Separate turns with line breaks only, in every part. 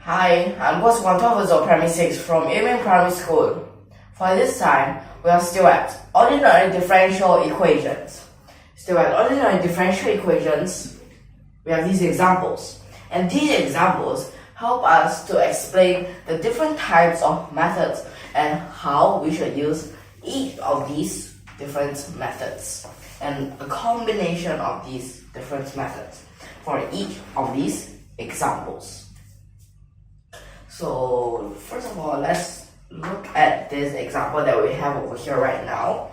Hi, I'm Guo Cheng Guang of Primary 6 from Yumin Primary School. For this time, we are still at ordinary differential equations. Still at ordinary differential equations, we have these examples. And these examples help us to explain the different types of methods and how we should use each of these different methods and a combination of these different methods for each of these examples. So first of all, let's look at this example that we have over here right now.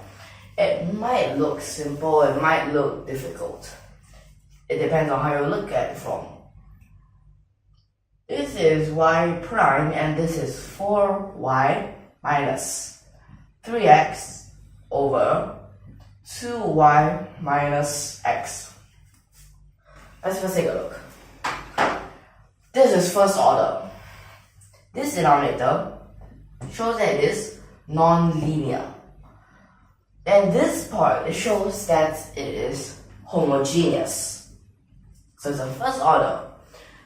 It might look simple, it might look difficult. It depends on how you look at it from. This is y prime and this is 4y minus 3x over 2y minus x. Let's first take a look. This is first order. This denominator shows that it is non-linear. And this part shows that it is homogeneous. So it's a first order,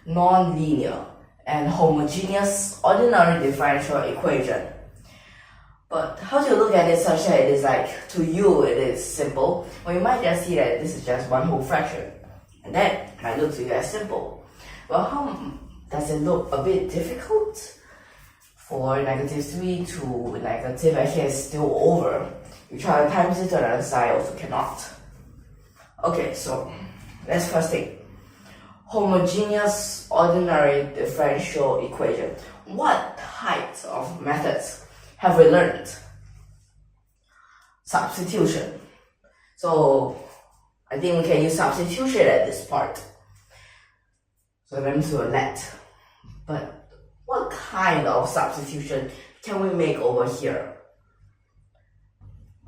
non-linear, and homogeneous ordinary differential equation. But how do you look at it such that it is like, to you it is simple? Well, you might just see that this is just one whole fraction. And that might look to you as simple. Well, how does it look a bit difficult? For negative 3 to negative, actually it's still over. You try to times it to another side, also cannot. Okay, so let's first take homogeneous ordinary differential equation. What types of methods have we learned? Substitution. So I think we can use substitution at this part. So let me do a let. But what kind of substitution can we make over here?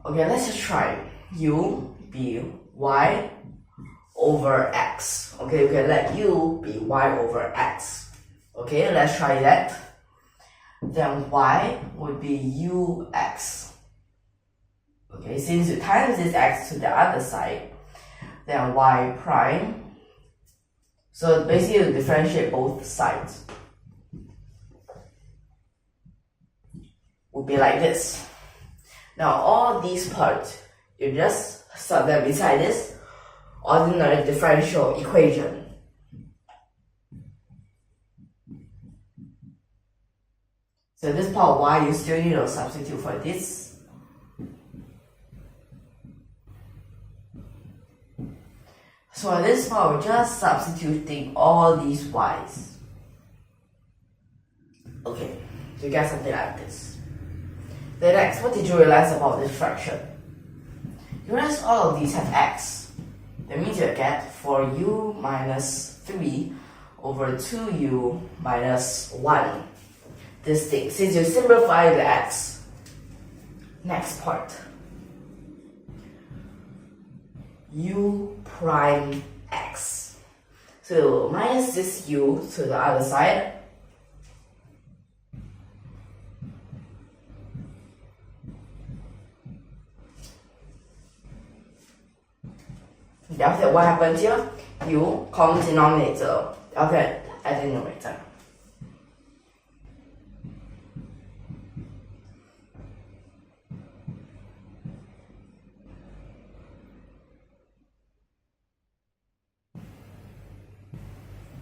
Okay, let's just try. U be y over x. Okay, we can let u be y over x. Okay, let's try that. Then y would be ux. Okay, since you times this x to the other side, then y prime. So basically you differentiate both sides. Would be like this. Now all these parts, you just set them beside this ordinary differential equation. So this part y, you still need to substitute for this. So in this part, we're just substituting all these y's. Okay, so you get something like this. Then next, what did you realize about this fraction? You realize all of these have x. That means you get 4u minus 3 over 2u minus 1. This thing, since you simplify the x. Next part. U prime x. So minus this u to the other side. After that, what happens here? U common denominator. After that, add the numerator.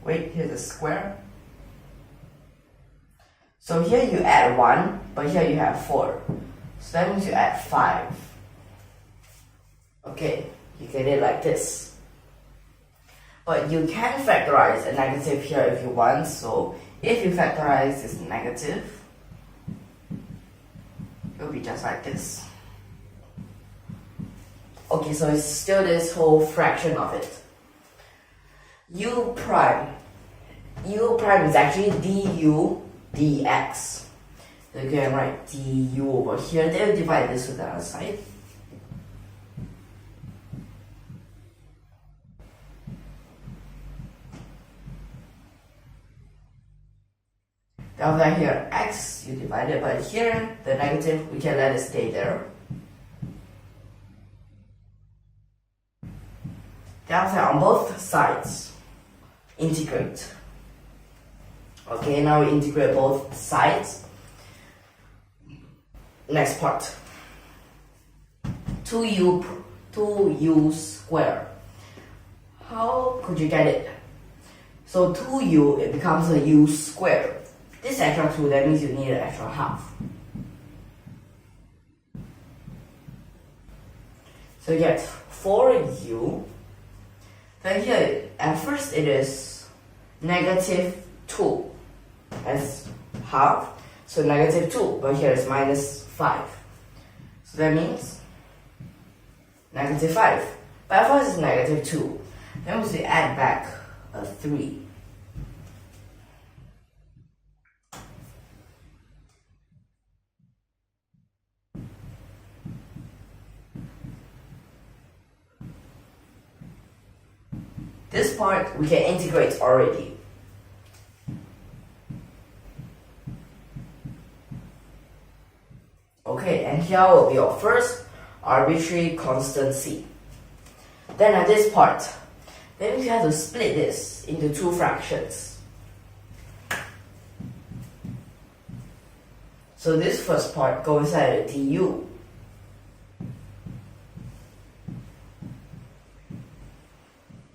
Wait, here's a square. So here you add 1, but here you have 4. So that means you add 5. Okay. You get it like this. But you can factorize a negative here if you want. So if you factorize this negative, it will be just like this. Okay, so it's still this whole fraction of it. U prime is actually du dx. So you can write du over here. Then divide this to the other side. Down there here, x, you divide it, but here, the negative, we can let it stay there. Down there on both sides, integrate. Okay, now we integrate both sides. Next part. 2u squared. How could you get it? So 2u, it becomes a u squared. This extra 2, that means you need an extra half. So you get 4u. Then here, at first it is negative 2 as half. So negative 2, but here is minus 5. So that means negative 5. But at first it's negative 2. Then we add back a 3. This part we can integrate already. Okay, and here will be our first arbitrary constant c. Then at this part, then we have to split this into two fractions. So this first part goes inside the du.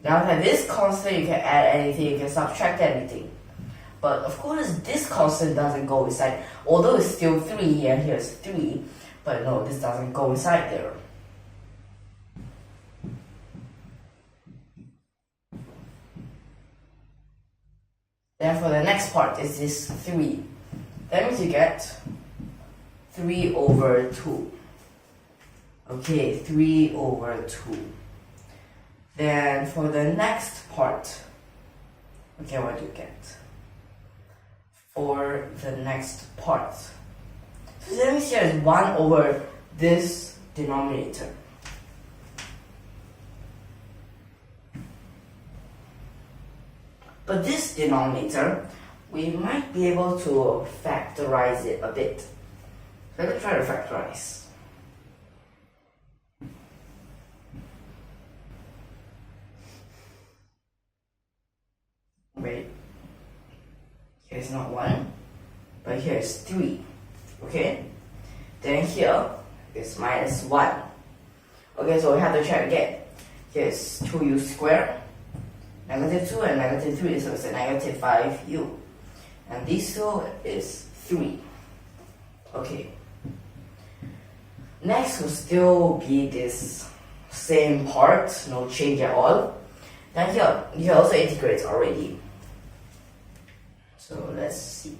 Now that this constant, you can add anything, you can subtract anything. But of course, this constant doesn't go inside. Although it's still 3, and here's 3, but no, this doesn't go inside there. Then for the next part is this 3. That means you get 3 over 2. Okay, 3 over 2. Then for the next part, okay, what do you get? For the next part, so that means here is 1 over this denominator. But this denominator, we might be able to factorize it a bit. So let's try to factorize. Wait, here's not 1, but here's 3, okay? Then here is minus 1. Okay, so we have to check again. Here's 2u squared, negative 2 and negative 3, so it's a negative 5u. And this 2 is 3. Okay. Next will still be this same part, no change at all. Then here, you can also integrate already. So let's see.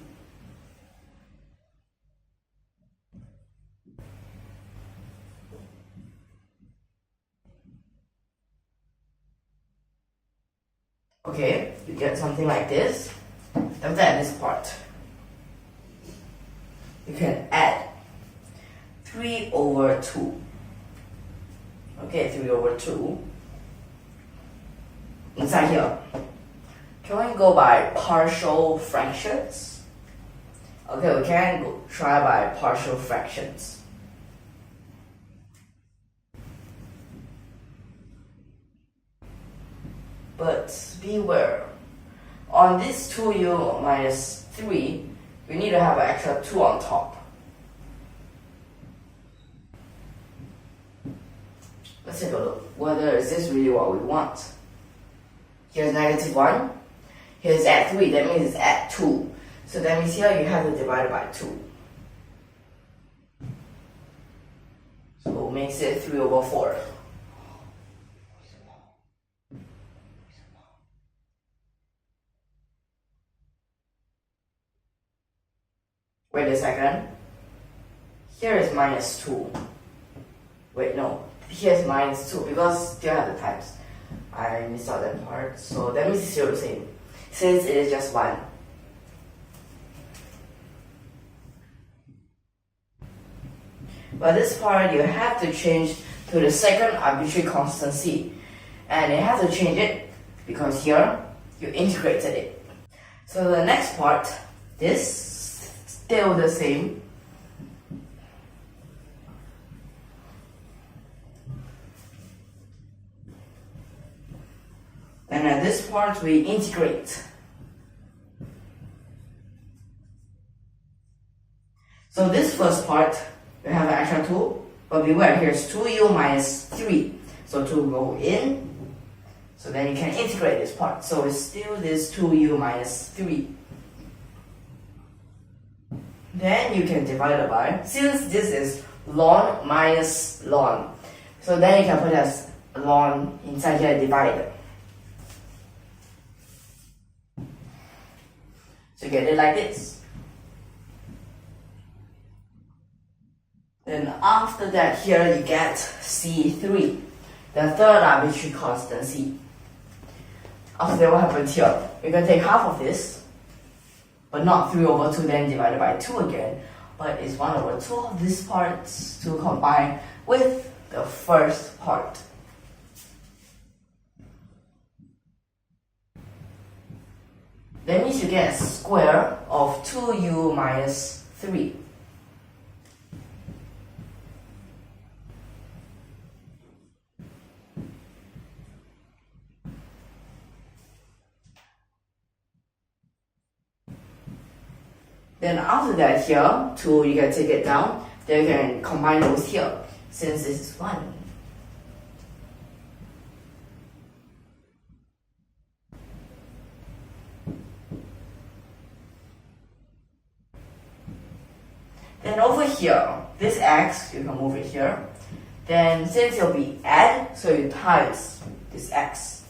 Okay, you get something like this. Then this part, you can add 3 over 2. Okay, 3 over 2. Inside here, can we go by partial fractions? Okay, we can try by partial fractions. But beware, on this 2u minus 3, we need to have an extra 2 on top. Let's take a look. Whether is this really what we want? Here's negative 1. Here's add 3. That means it's add 2. So that means here you have to divide it by 2. So it makes it 3 over 4. Wait a second. Here is minus 2. Wait, no. Here's minus 2 because still have the times. I missed out that part. So that means it's still the same. Since it is just 1. But this part you have to change to the second arbitrary constant c. And you have to change it because here you integrated it. So the next part, this still the same. And at this part we integrate. this first part, we have an extra 2, but beware, here's 2u minus 3. So 2 go in, so then you can integrate this part. So it's still this 2u minus 3. Then you can divide it by, since this is ln minus ln, so then you can put as ln inside here divided. So get it like this. Then after that, here you get C3, the third arbitrary constant C. After that, what happens here? We're going to take half of this, but not 3 over 2 then divided by 2 again, but it's 1 over 2 of these parts to combine with the first part. That means you get a square of 2u minus 3. Then after that here, 2 you can take it down, then you can combine those here, since this is 1. Then over here, this x, you can move it here. Then since it'll be add, so you times this x.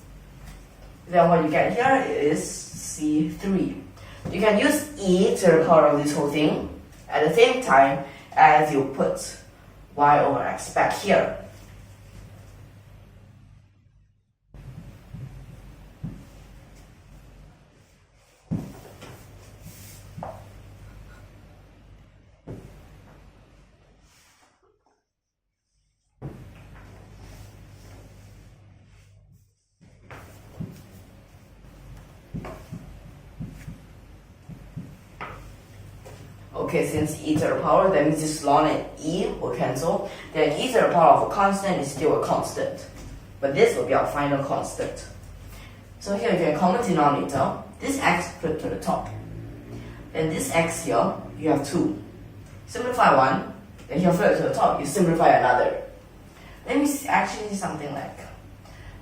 Then what you get here is C3. You can use e to the power of this whole thing at the same time as you put y over x back here. Okay, since e to the power, that means this ln and e will cancel. Then e to the power of a constant is still a constant. But this will be our final constant. So here you can common denominator. This x flip to the top. Then this x here, you have 2. Simplify 1. Then here flip to the top, you simplify another. Let me actually see something like,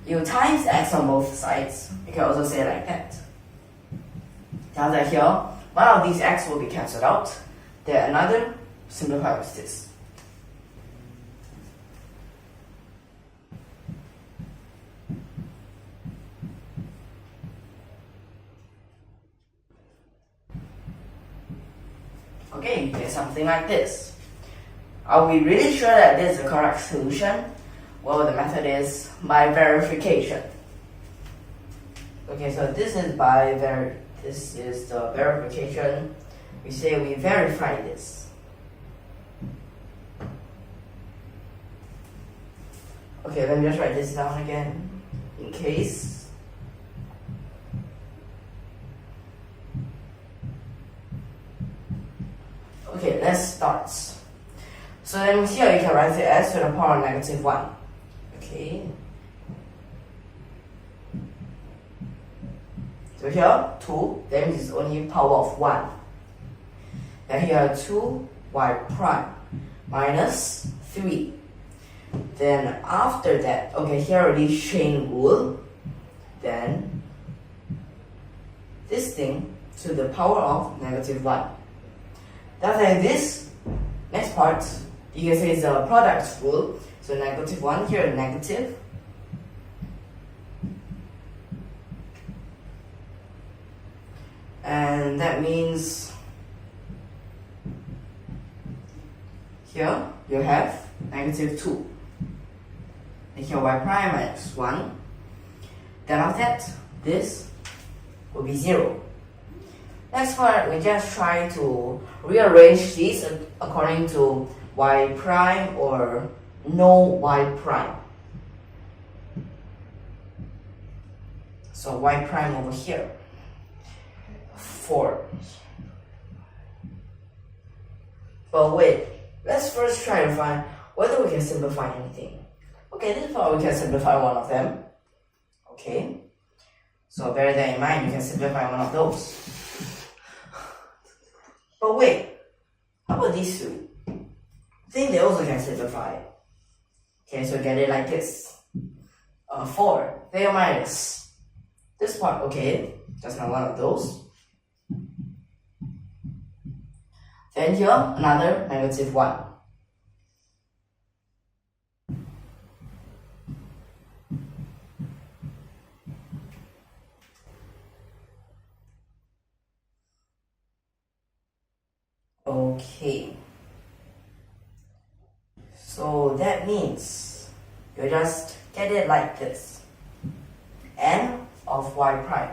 you times x on both sides. You can also say it like that. Now that here, one of these x will be cancelled out. Then another, simplify with this. Okay, you get something like this. Are we really sure that this is the correct solution? Well, the method is by verification. Okay, so this is this is the verification. We say we verify this. Okay, let me just write this down again in case. Okay, let's start. So then here you can write it as to the power of negative 1. Okay. So here, 2, that means it's only power of 1. Then here 2y prime minus 3. Then after that, okay, here already chain rule. Then this thing to the power of negative 1. That's like this. Next part, you can say it's a product rule. So negative 1, here negative. And that means here you have negative 2. And here y prime minus 1. Then after that, this will be 0. Next part, we just try to rearrange these according to y prime or no y prime. So y prime over here. 4. But wait, let's first try to find whether we can simplify anything. Okay, this part we can simplify one of them. Okay, so bear that in mind, you can simplify one of those. But wait, how about these two? Then they also can simplify. Okay, so get it like this. 4, they are minus this part, okay, just not one of those. Then here, another -1. Okay. So that means you just get it like this. N of y prime.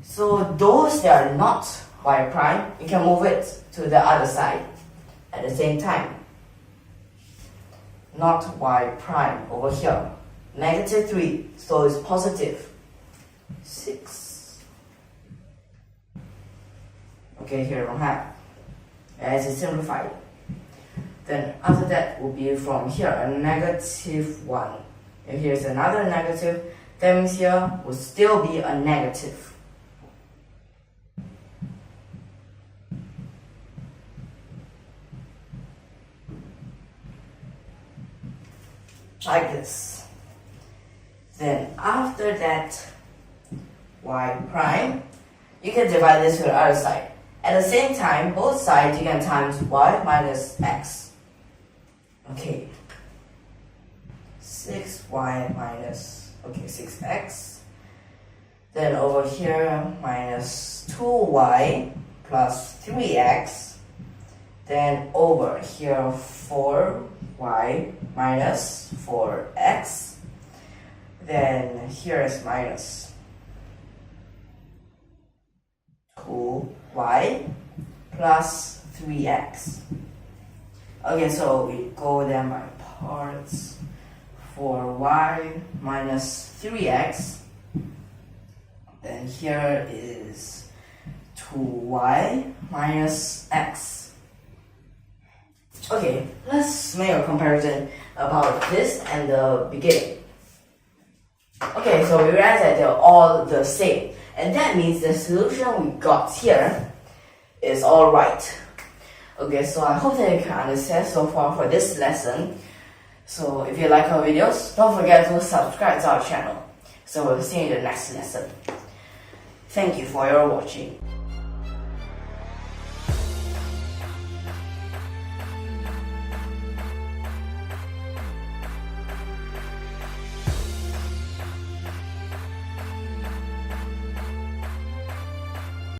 So those that are not y prime, you can move it to the other side at the same time. Not y prime over here. -3, so it's positive 6. Okay, here I don't have. As it's simplified. Then after that will be from here a -1. If here's another negative, that means here will still be a negative. Like this. Then after that y prime, you can divide this to the other side. At the same time, both sides you can times y minus x. Okay. 6y minus, 6x. Then over here, minus 2y plus 3x. Then over here, 4y minus 4x. Then here is minus 2y plus 3x. Okay, so we go then by parts. 4y minus 3x. Then here is 2y minus x. Okay, let's make a comparison about this and the beginning. Okay, so we realize that they're all the same. And that means the solution we got here is all right. Okay, so I hope that you can understand so far for this lesson. So if you like our videos, don't forget to subscribe to our channel. So we'll see you in the next lesson. Thank you for your watching.